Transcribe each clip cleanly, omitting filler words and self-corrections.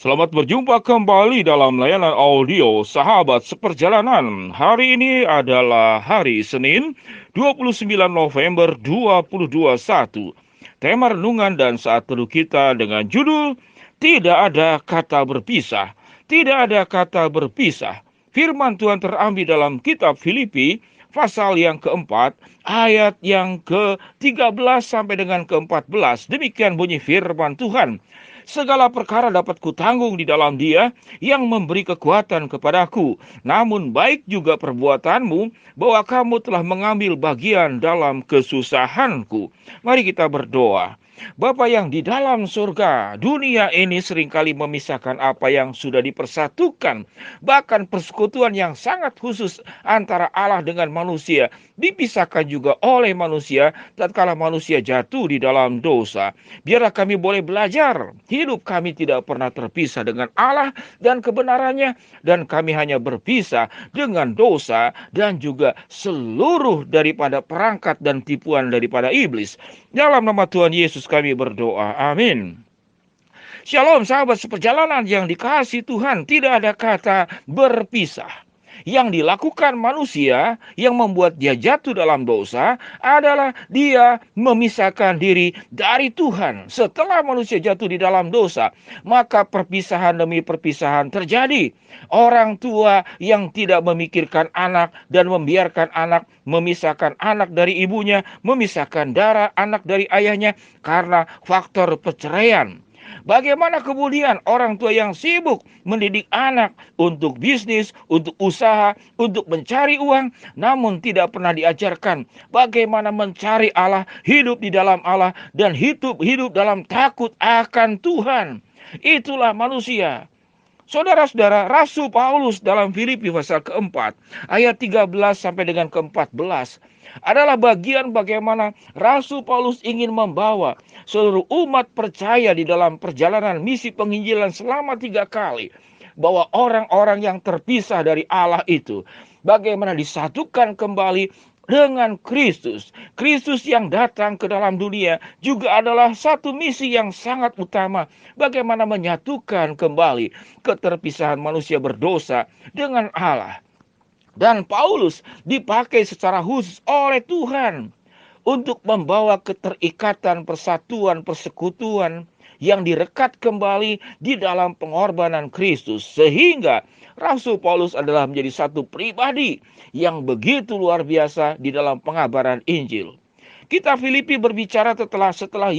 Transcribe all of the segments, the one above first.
Selamat berjumpa kembali dalam layanan audio Sahabat Seperjalanan. Hari ini adalah hari Senin, 29 November 2021. Tema renungan dan saat teduh kita dengan judul Tidak ada kata berpisah. Tidak ada kata berpisah. Firman Tuhan terambil dalam kitab Filipi pasal yang keempat, ayat yang ke-13 sampai dengan ke-14. Demikian bunyi firman Tuhan. Segala perkara dapat kutanggung di dalam Dia yang memberi kekuatan kepadaku. Namun baik juga perbuatanmu bahwa kamu telah mengambil bagian dalam kesusahanku. Mari kita berdoa. Bapa yang di dalam surga, dunia ini seringkali memisahkan apa yang sudah dipersatukan. Bahkan persekutuan yang sangat khusus antara Allah dengan manusia dipisahkan juga oleh manusia tatkala manusia jatuh di dalam dosa. Biarlah kami boleh belajar, hidup kami tidak pernah terpisah dengan Allah dan kebenarannya, dan kami hanya berpisah dengan dosa dan juga seluruh daripada perangkat dan tipuan daripada iblis. Dalam nama Tuhan Yesus kami berdoa. Amin. Shalom sahabat seperjalanan yang dikasihi Tuhan, tidak ada kata berpisah. Yang dilakukan manusia yang membuat dia jatuh dalam dosa adalah dia memisahkan diri dari Tuhan. Setelah manusia jatuh di dalam dosa, maka perpisahan demi perpisahan terjadi. Orang tua yang tidak memikirkan anak dan membiarkan anak, memisahkan anak dari ibunya, memisahkan darah anak dari ayahnya karena faktor perceraian. Bagaimana kemudian orang tua yang sibuk mendidik anak untuk bisnis, untuk usaha, untuk mencari uang, namun tidak pernah diajarkan bagaimana mencari Allah, hidup di dalam Allah, dan hidup dalam takut akan Tuhan. Itulah manusia. Saudara-saudara, Rasul Paulus dalam Filipi pasal keempat, ayat 13 sampai dengan ke-14, adalah bagian bagaimana Rasul Paulus ingin membawa seluruh umat percaya di dalam perjalanan misi penginjilan selama 3 kali. Bahwa orang-orang yang terpisah dari Allah itu, bagaimana disatukan kembali dengan Kristus. Kristus yang datang ke dalam dunia juga adalah satu misi yang sangat utama. Bagaimana menyatukan kembali keterpisahan manusia berdosa dengan Allah. Dan Paulus dipakai secara khusus oleh Tuhan untuk membawa keterikatan, persatuan, persekutuan yang direkat kembali di dalam pengorbanan Kristus. Sehingga Rasul Paulus adalah menjadi satu pribadi yang begitu luar biasa di dalam pengabaran Injil. Kitab Filipi berbicara setelah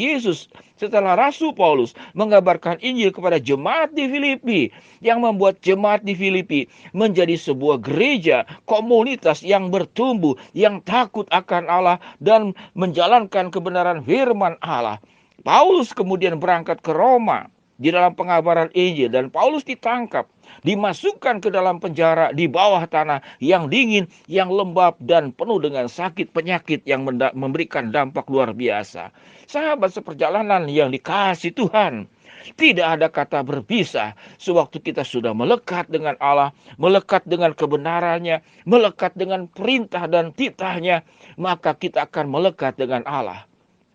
Rasul Paulus mengabarkan Injil kepada jemaat di Filipi, yang membuat jemaat di Filipi menjadi sebuah gereja, komunitas yang bertumbuh, yang takut akan Allah dan menjalankan kebenaran firman Allah. Paulus kemudian berangkat ke Roma di dalam pengabaran Injil, dan Paulus ditangkap, dimasukkan ke dalam penjara di bawah tanah yang dingin, yang lembab dan penuh dengan sakit penyakit yang memberikan dampak luar biasa. Sahabat seperjalanan yang dikasihi Tuhan, tidak ada kata berpisah sewaktu kita sudah melekat dengan Allah, melekat dengan kebenarannya, melekat dengan perintah dan titahnya, maka kita akan melekat dengan Allah.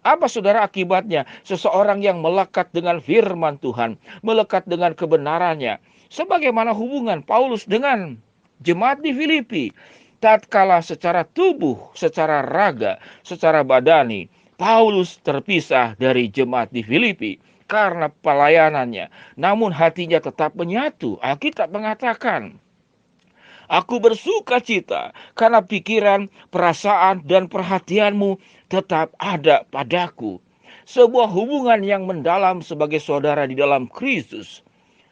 Apa saudara akibatnya? Seseorang yang melekat dengan firman Tuhan, melekat dengan kebenarannya. Sebagaimana hubungan Paulus dengan jemaat di Filipi. Tatkala secara tubuh, secara raga, secara badani, Paulus terpisah dari jemaat di Filipi karena pelayanannya. Namun hatinya tetap menyatu. Alkitab mengatakan, aku bersuka cita karena pikiran, perasaan, dan perhatianmu tetap ada padaku. Sebuah hubungan yang mendalam sebagai saudara di dalam Kristus.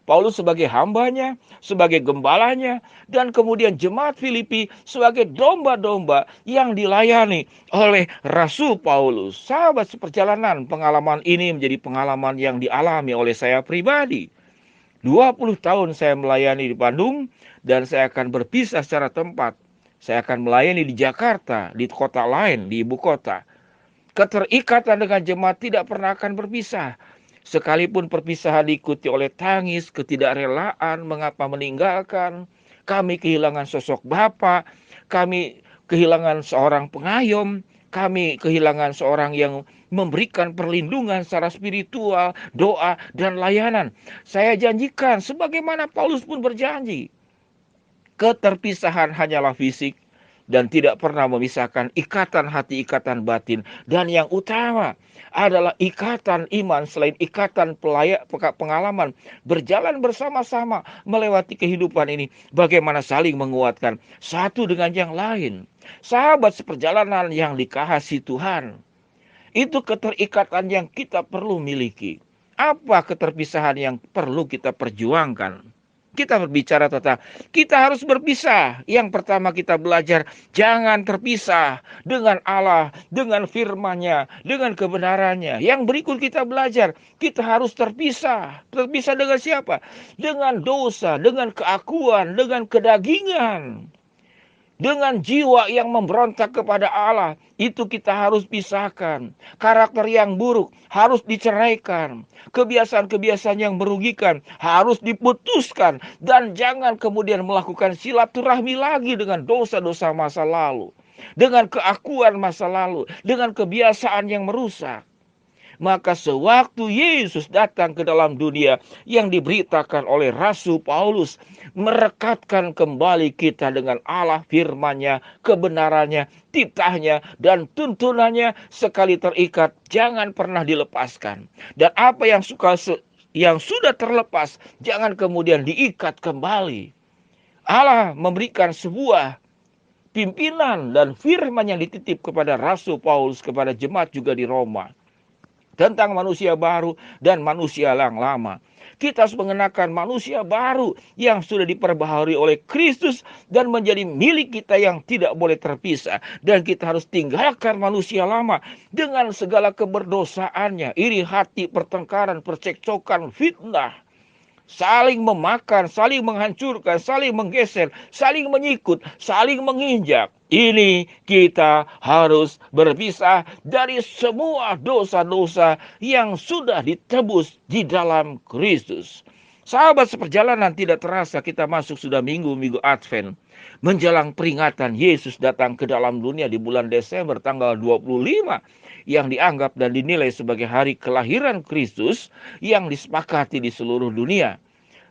Paulus sebagai hambanya, sebagai gembalanya, dan kemudian jemaat Filipi sebagai domba-domba yang dilayani oleh Rasul Paulus. Sahabat seperjalanan, pengalaman ini menjadi pengalaman yang dialami oleh saya pribadi. 20 tahun saya melayani di Bandung, dan saya akan berpisah secara tempat. Saya akan melayani di Jakarta, di kota lain, di ibu kota. Keterikatan dengan jemaat tidak pernah akan berpisah. Sekalipun perpisahan diikuti oleh tangis, ketidakrelaan, mengapa meninggalkan. Kami kehilangan sosok Bapa, kami kehilangan seorang pengayom, kami kehilangan seorang yang memberikan perlindungan secara spiritual, doa, dan layanan. Saya janjikan, sebagaimana Paulus pun berjanji, keterpisahan hanyalah fisik dan tidak pernah memisahkan ikatan hati, ikatan batin. Dan yang utama adalah ikatan iman selain ikatan pengalaman. Berjalan bersama-sama melewati kehidupan ini. Bagaimana saling menguatkan satu dengan yang lain. Sahabat seperjalanan yang dikasihi Tuhan, itu keterikatan yang kita perlu miliki. Apa keterpisahan yang perlu kita perjuangkan? Kita berbicara tentang kita harus berpisah. Yang pertama kita belajar jangan terpisah dengan Allah, dengan firman-Nya, dengan kebenarannya. Yang berikut kita belajar kita harus terpisah. Terpisah dengan siapa? Dengan dosa, dengan keakuan, dengan kedagingan. Dengan jiwa yang memberontak kepada Allah, itu kita harus pisahkan. Karakter yang buruk harus diceraikan. Kebiasaan-kebiasaan yang merugikan harus diputuskan. Dan jangan kemudian melakukan silaturahmi lagi dengan dosa-dosa masa lalu. Dengan keakuan masa lalu. Dengan kebiasaan yang merusak. Maka sewaktu Yesus datang ke dalam dunia yang diberitakan oleh Rasul Paulus, merekatkan kembali kita dengan Allah, firman-Nya, kebenarannya, titahnya, dan tuntunannya. Sekali terikat, jangan pernah dilepaskan. Dan apa yang sudah terlepas, jangan kemudian diikat kembali. Allah memberikan sebuah pimpinan dan firman yang dititip kepada Rasul Paulus, kepada jemaat juga di Roma, tentang manusia baru dan manusia yang lama. Kita harus mengenakan manusia baru yang sudah diperbaharui oleh Kristus dan menjadi milik kita yang tidak boleh terpisah. Dan kita harus tinggalkan manusia lama dengan segala keberdosaannya, iri hati, pertengkaran, percekcokan, fitnah, saling memakan, saling menghancurkan, saling menggeser, saling menyikut, saling menginjak. Ini kita harus berpisah dari semua dosa-dosa yang sudah ditebus di dalam Kristus. Sahabat seperjalanan, tidak terasa kita masuk sudah minggu-minggu Advent. Menjelang peringatan Yesus datang ke dalam dunia di bulan Desember tanggal 25. Yang dianggap dan dinilai sebagai hari kelahiran Kristus yang disepakati di seluruh dunia.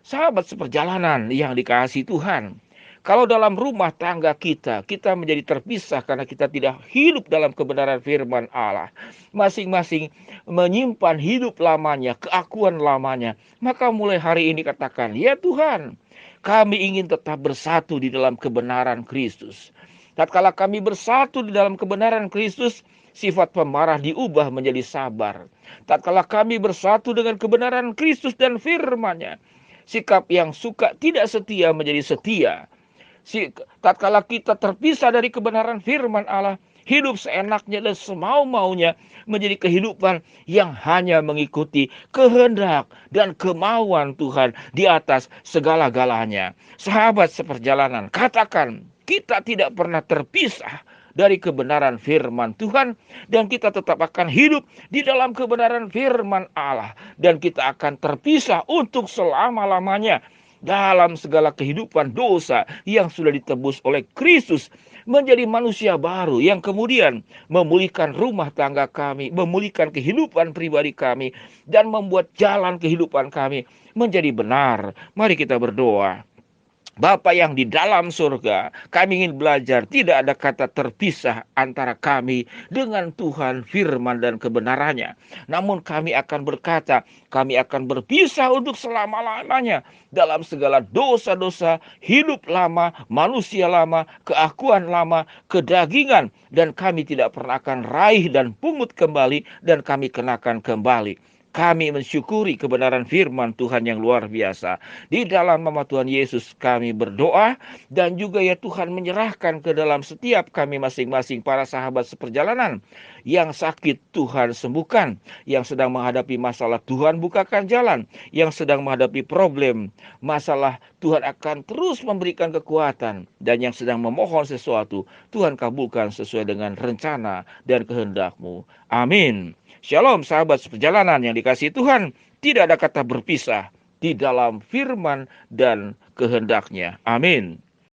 Sahabat seperjalanan yang dikasihi Tuhan, kalau dalam rumah tangga kita menjadi terpisah karena kita tidak hidup dalam kebenaran firman Allah. Masing-masing menyimpan hidup lamanya, keakuan lamanya. Maka mulai hari ini katakan, ya Tuhan, kami ingin tetap bersatu di dalam kebenaran Kristus. Tatkala kami bersatu di dalam kebenaran Kristus, sifat pemarah diubah menjadi sabar. Tatkala kami bersatu dengan kebenaran Kristus dan firman-Nya, sikap yang suka tidak setia menjadi setia. Tatkala kita terpisah dari kebenaran firman Allah, hidup seenaknya dan semau-maunya menjadi kehidupan yang hanya mengikuti kehendak dan kemauan Tuhan di atas segala-galanya. Sahabat seperjalanan, katakan, kita tidak pernah terpisah dari kebenaran firman Tuhan, dan kita tetap akan hidup di dalam kebenaran firman Allah, dan kita akan terpisah untuk selama-lamanya dalam segala kehidupan dosa yang sudah ditebus oleh Kristus, menjadi manusia baru yang kemudian memulihkan rumah tangga kami, memulihkan kehidupan pribadi kami, dan membuat jalan kehidupan kami menjadi benar. Mari kita berdoa. Bapa yang di dalam surga, kami ingin belajar tidak ada kata terpisah antara kami dengan Tuhan, firman dan kebenarannya. Namun kami akan berkata, kami akan berpisah untuk selama-lamanya dalam segala dosa-dosa, hidup lama, manusia lama, keakuan lama, kedagingan. Dan kami tidak pernah akan raih dan pungut kembali, dan kami kenakan kembali. Kami mensyukuri kebenaran firman Tuhan yang luar biasa. Di dalam nama Tuhan Yesus kami berdoa, dan juga ya Tuhan menyerahkan ke dalam setiap kami masing-masing para sahabat seperjalanan. Yang sakit Tuhan sembuhkan, yang sedang menghadapi masalah Tuhan bukakan jalan, yang sedang menghadapi problem, masalah Tuhan akan terus memberikan kekuatan, dan yang sedang memohon sesuatu Tuhan kabulkan sesuai dengan rencana dan kehendak-Mu. Amin. Shalom sahabat seperjalanan yang dikasihi Tuhan, tidak ada kata berpisah di dalam firman dan kehendak-Nya. Amin.